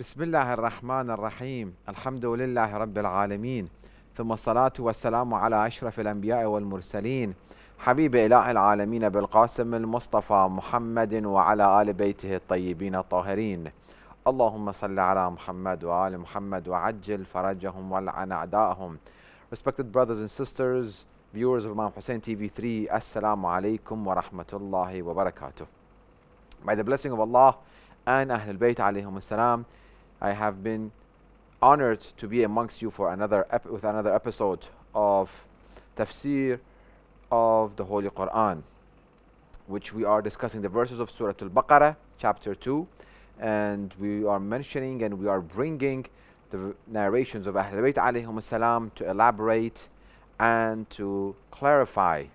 بسم الله الرحمن الرحيم الحمد لله رب العالمين ثم الصلاة والسلام على أشرف الأنبياء والمرسلين حبيب إله العالمين بالقاسم المصطفى محمد وعلى آل بيته الطيبين الطاهرين اللهم صل على محمد وآل محمد وعجل فرجهم والعن أعداءهم. Respected brothers and sisters, viewers of Imam Hussein TV 3, Assalamu alaikum wa rahmatullahi wa barakatuh. By the blessing of Allah and Ahlulbait alayhim salam, I have been honored to be amongst you for another episode of tafsir of the Holy Quran, which we are discussing the verses of Surah Al-Baqarah, chapter 2, and we are mentioning and we are bringing the narrations of Ahlulbait alayhim salam to elaborate and to clarify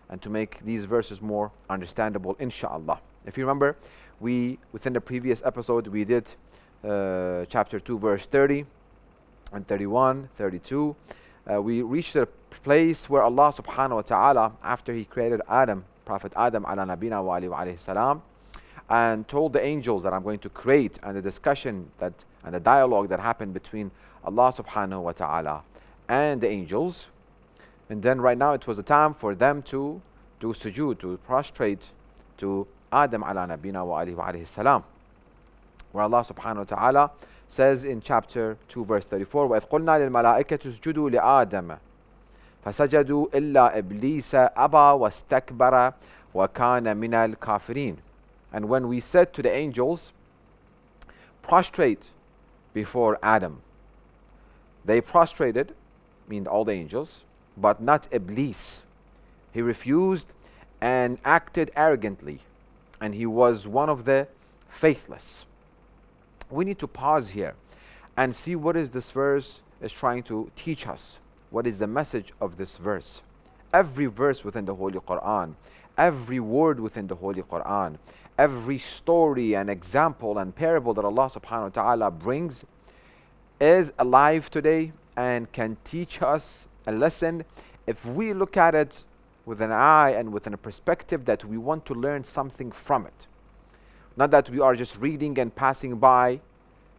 and to make these verses more understandable, inshallah. If you remember, within the previous episode, we did chapter 2, verse 30 and 31, 32. We reached a place where Allah subhanahu wa ta'ala, after He created Adam, Prophet Adam ala nabina wa alayhi salam, and told the angels that I'm going to create, and the discussion and the dialogue that happened between Allah subhanahu wa ta'ala and the angels. And then right now it was the time for them to do sujood, to prostrate to Adam ala nabina wa alayhi salam, where Allah subhanahu wa ta'ala says in chapter 2 verse 34, وَإِذْ قُلْنَا لِلْمَلَائِكَةِ اسْجُدُوا لِآدَمَ فَسَجَدُوا إِلَّا إِبْلِيسَ أَبَى وَاسْتَكْبَرَ وَكَانَ مِنَ الْكَافِرِينَ. And when we said to the angels, prostrate before Adam, they prostrated, meaning all the angels, but not Iblis. He refused and acted arrogantly, and he was one of the faithless. We need to pause here and see what is this verse is trying to teach us. What is the message of this verse? Every verse within the Holy Quran, every word within the Holy Quran, every story and example and parable that Allah subhanahu wa ta'ala brings is alive today and can teach us a lesson if we look at it with an eye and with a perspective that we want to learn something from it. Not that we are just reading and passing by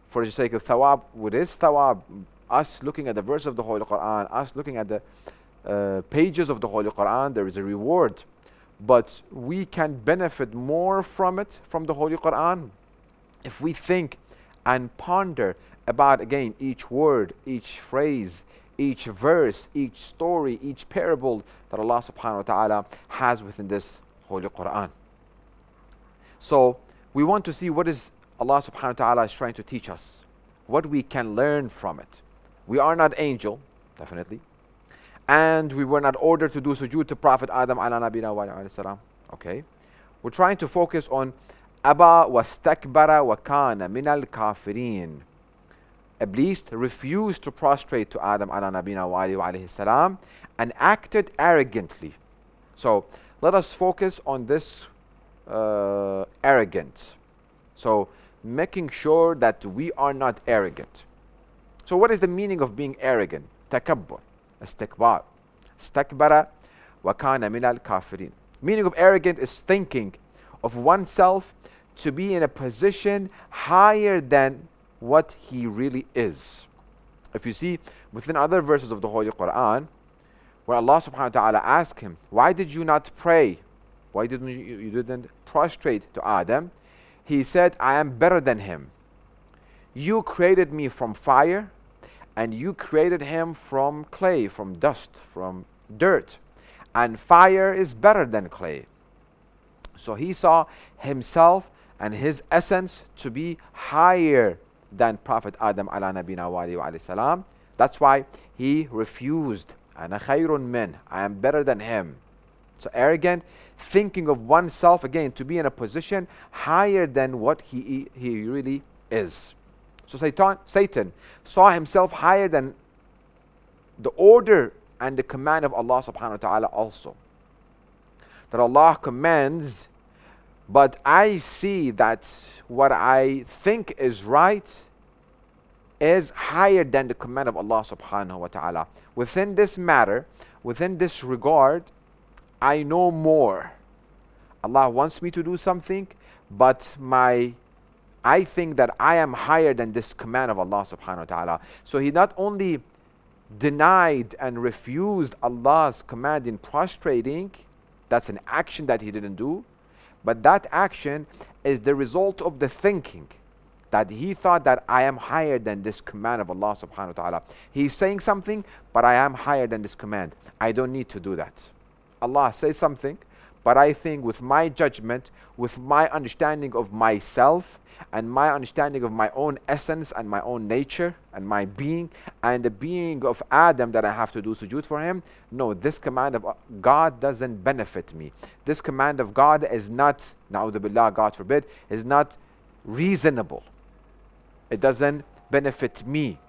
for the sake of thawab. What is thawab? Us looking at the verse of the Holy Quran, us looking at the pages of the Holy Quran, there is a reward. But we can benefit more from it, from the Holy Quran, if we think and ponder about, again, each word, each phrase, each verse, each story, each parable that Allah subhanahu wa ta'ala has within this Holy Quran. So we want to see what is Allah subhanahu wa ta'ala is trying to teach us, what we can learn from it. We are not angel, definitely, and we were not ordered to do sujood to Prophet Adam ala nabina wa alayhi salam. Okay, we're trying to focus on Aba wastakbara wa kana minal kafirin. Iblis refused to prostrate to Adam ala nabina wa alayhi salam and acted arrogantly. So let us focus on this arrogant. So making sure that we are not arrogant. So what is the meaning of being arrogant? Takabbur, istikbar, istakbara wa kana min al-kafirin. Meaning of arrogant is thinking of oneself to be in a position higher than what he really is. If you see within other verses of the Holy Quran, where Allah subhanahu wa ta'ala asked him, why did you not pray? Why didn't you didn't prostrate to Adam? He said, I am better than him. You created me from fire, and you created him from clay, from dust, from dirt. And fire is better than clay. So he saw himself and his essence to be higher than Prophet Adam ala nabina wa alayhi salam. That's why he refused. Ana khayrun min, I am better than him. So arrogant, thinking of oneself, again, to be in a position higher than what he really is. So Satan saw himself higher than the order and the command of Allah subhanahu wa ta'ala also. That Allah commands, but I see that what I think is right is higher than the command of Allah subhanahu wa ta'ala. Within this matter, within this regard, I know more. Allah wants me to do something, but my I think that I am higher than this command of Allah subhanahu wa ta'ala. So he not only denied and refused Allah's command in prostrating, that's an action that he didn't do, but that action is the result of the thinking that he thought that I am higher than this command of Allah subhanahu wa ta'ala. He's saying something, but I am higher than this command. I don't need to do that. Allah says something, but I think with my judgment, with my understanding of myself, and my understanding of my own essence and my own nature and my being and the being of Adam, that I have to do sujood for him. No, this command of God doesn't benefit me. This command of God is not, na'udhu billah, God forbid, is not reasonable. It doesn't benefit me.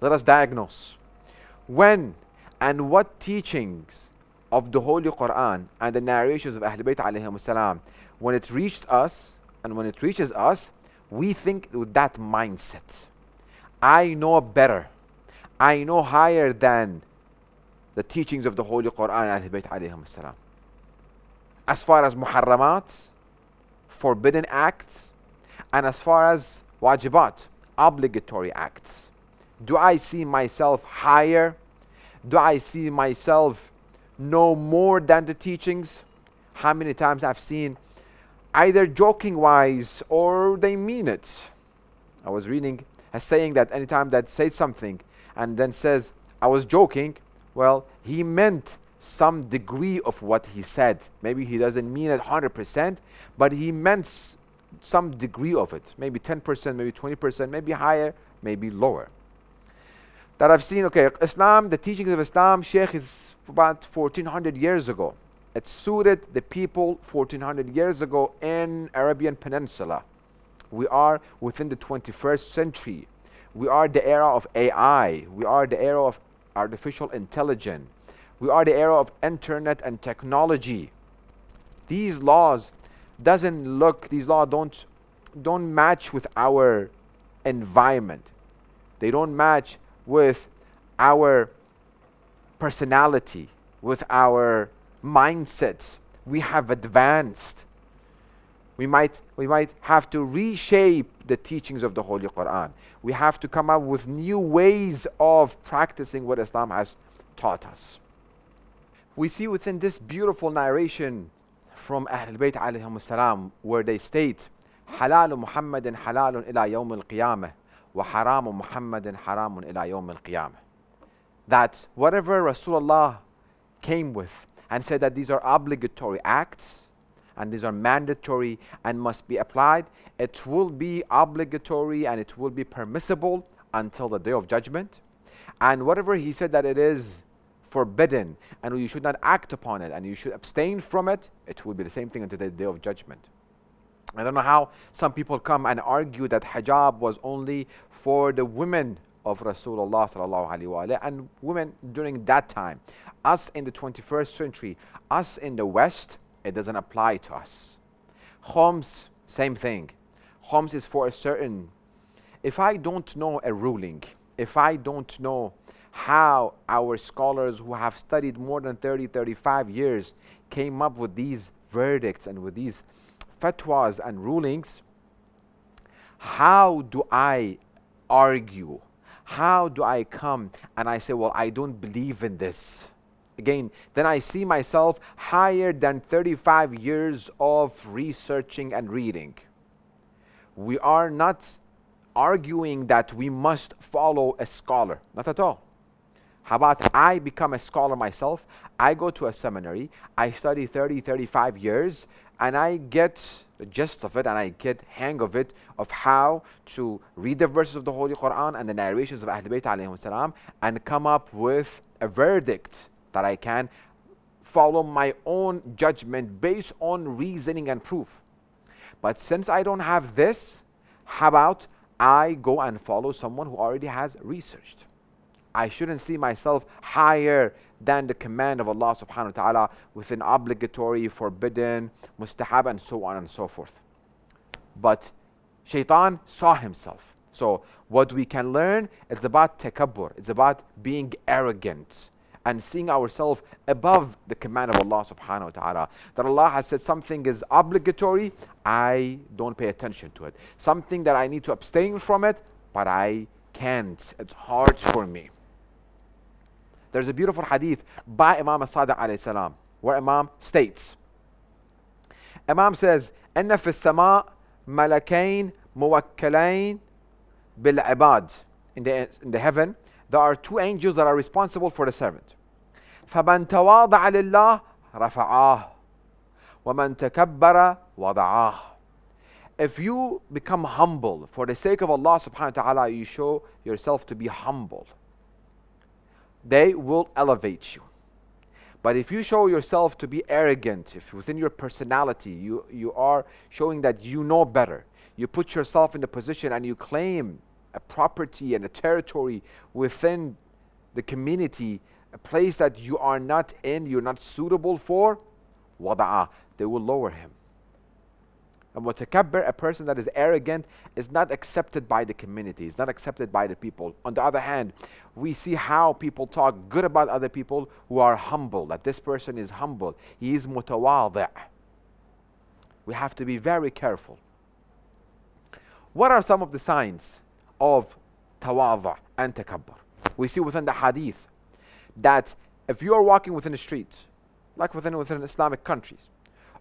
Let us diagnose. When and what teachings of the Holy Quran and the narrations of Ahlulbait alayhim salam, when it reached us, and when it reaches us, we think with that mindset. I know better. I know higher than the teachings of the Holy Quran and Ahlul Bayt alayhim salam. As far as muharramat, forbidden acts, and as far as wajibat, obligatory acts. Do I see myself higher? Do I see myself know more than the teachings? How many times I've seen, either joking wise or they mean it. I was reading a saying that anytime that says something and then says, I was joking, well, he meant some degree of what he said. Maybe he doesn't mean it 100%, but he meant some degree of it. Maybe 10%, maybe 20%, maybe higher, maybe lower. That I've seen, okay, Islam, the teachings of Islam, Sheikh, is about 1400 years ago. It suited the people 1400 years ago in Arabian Peninsula. We are within the 21st century. We are the era of AI. We are the era of artificial intelligence. We are the era of internet and technology. These laws don't match with our environment. They don't match with our personality, with our mindsets. We have advanced. We might have to reshape the teachings of the Holy Quran. We have to come up with new ways of practicing what Islam has taught us. We see within this beautiful narration from Ahlulbait alayhim salam, where they state, Halalu Muhammadin halalun ila yawm al-qiyamah wa haramu Muhammadin haramun ila yawm al-qiyamah. That whatever Rasulullah came with and said that these are obligatory acts and these are mandatory and must be applied, it will be obligatory and it will be permissible until the day of judgment. And whatever he said that it is forbidden and you should not act upon it and you should abstain from it, it will be the same thing until the day of judgment. I don't know how some people come and argue that hijab was only for the women of Rasulullah sallallahu alaihi wasallam and women during that time. Us in the 21st century, us in the West, it doesn't apply to us. Khums, same thing. Khums is for a certain, if I don't know a ruling, if I don't know how our scholars who have studied more than 35 years came up with these verdicts and with these fatwas and rulings, how do I argue? How do I come and I say, well, I don't believe in this? Again, then I see myself higher than 35 years of researching and reading. We are not arguing that we must follow a scholar. Not at all. How about I become a scholar myself? I go to a seminary, I study 35 years, and I get the gist of it and I get hang of it, of how to read the verses of the Holy Quran and the narrations of Ahlulbait alayhim salam and come up with a verdict that I can follow my own judgment based on reasoning and proof. But since I don't have this, how about I go and follow someone who already has researched? I shouldn't see myself higher than the command of Allah subhanahu wa ta'ala within obligatory, forbidden, mustahab, and so on and so forth. But Shaitan saw himself. So what we can learn, it's about takabbur, it's about being arrogant. and seeing ourselves above the command of Allah subhanahu wa ta'ala. That Allah has said something is obligatory, I don't pay attention to it. Something that I need to abstain from it, but I can't. It's hard for me. There's a beautiful hadith by Imam As-Sadiq alayhi salam, where Imam states, Imam says, إن في السماء ملكين موكلين بالعباد. In the heaven, there are two angels that are responsible for the servant. فمن تواضع لله رفعاه ومن تكبر وضعاه. If you become humble for the sake of Allah subhanahu wa ta'ala, you show yourself to be humble, they will elevate you. But if you show yourself to be arrogant, if within your personality you are showing that you know better, you put yourself in the position and you claim a property and a territory within the community, a place that you are not in, you're not suitable for, wada'a, they will lower him. And mutakabbir, a person that is arrogant, is not accepted by the community, is not accepted by the people. On the other hand, we see how people talk good about other people who are humble, that this person is humble, he is mutawadi'. We have to be very careful. What are some of the signs of tawadi' and takabbur? We see within the hadith that if you are walking within the streets, like within Islamic countries,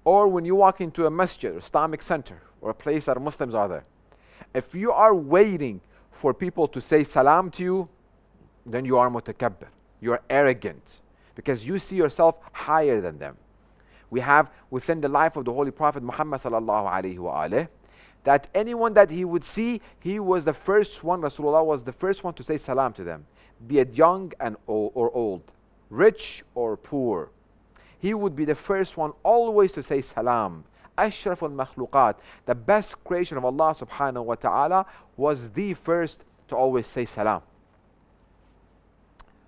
or when you walk into a masjid or Islamic center or a place that Muslims are there, if you are waiting for people to say salam to you, then you are mutakabbir. You are arrogant because you see yourself higher than them. We have within the life of the Holy Prophet Muhammad sallallahu alaihi wasallam that anyone that he would see, he was the first one, Rasulullah was the first one to say salam to them, be it young and or old, rich or poor. He would be the first one always to say salam. Ashraf al-makhluqat, the best creation of Allah subhanahu wa ta'ala, was the first to always say salam.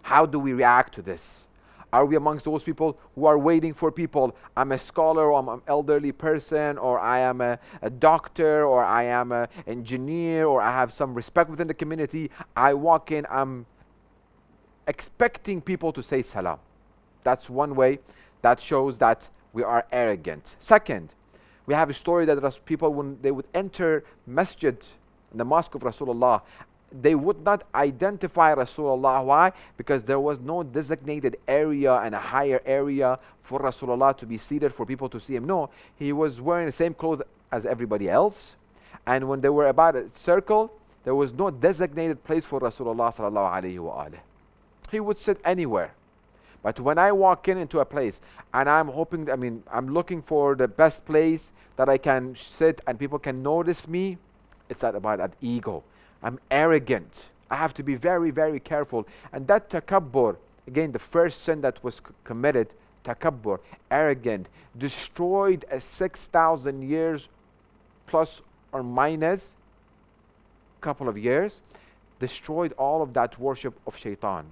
How do we react to this? Are we amongst those people who are waiting for people? I'm a scholar, or I'm an elderly person, or I am a doctor, or I am an engineer, or I have some respect within the community. I walk in, I'm expecting people to say salam. That's one way that shows that we are arrogant. Second, we have a story that people, when they would enter masjid, in the mosque of Rasulullah, they would not identify Rasulullah. Why? Because there was no designated area and a higher area for Rasulullah to be seated for people to see him. No, he was wearing the same clothes as everybody else. And when they were about a circle, there was no designated place for Rasulullah sallallahu alaihi wasallam. He would sit anywhere. But when I walk into a place and I'm looking for the best place that I can sit and people can notice me, it's not about that ego. I'm arrogant. I have to be very, very careful. And that takabbur, again, the first sin that was committed, takabbur, arrogant, destroyed a 6,000 years plus or minus couple of years, destroyed all of that worship of shaitan.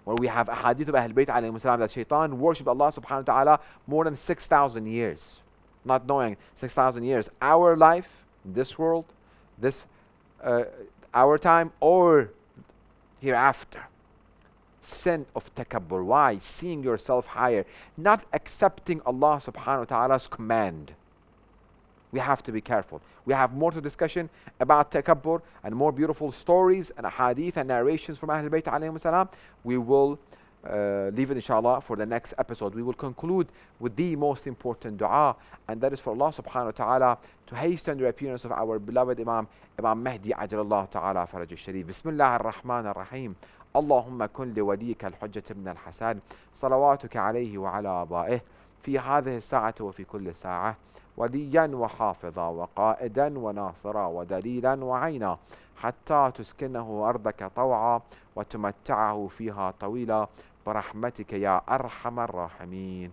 Where we have a hadith of Ahlulbait alayhi salam that shaitan worshipped Allah subhanahu wa ta'ala more than 6,000 years. Not knowing 6,000 years. Our life, this world, this our time, or hereafter. Sin of takabbur. Why? Seeing yourself higher. Not accepting Allah subhanahu wa ta'ala's command. We have to be careful. We have more to discussion about takabbur and more beautiful stories and hadith and narrations from Ahlulbait alayhim salam. We will leave it inshallah for the next episode. We will conclude with the most important dua, and that is for Allah subhanahu wa ta'ala to hasten the appearance of our beloved Imam Mahdi ajalallah ta'ala faraj al-sharif. Bismillah ar-Rahman ar-Rahim. اللهم كن لوليك الحجة بن الحسن صلواتك عليه وعلى آبائه في هذه الساعة وفي كل ساعة وليا وحافظا وقائدا وناصرا ودليلا وعينا حتى تسكنه أرضك طوعا وتمتعه فيها طويلا برحمتك يا أرحم الراحمين.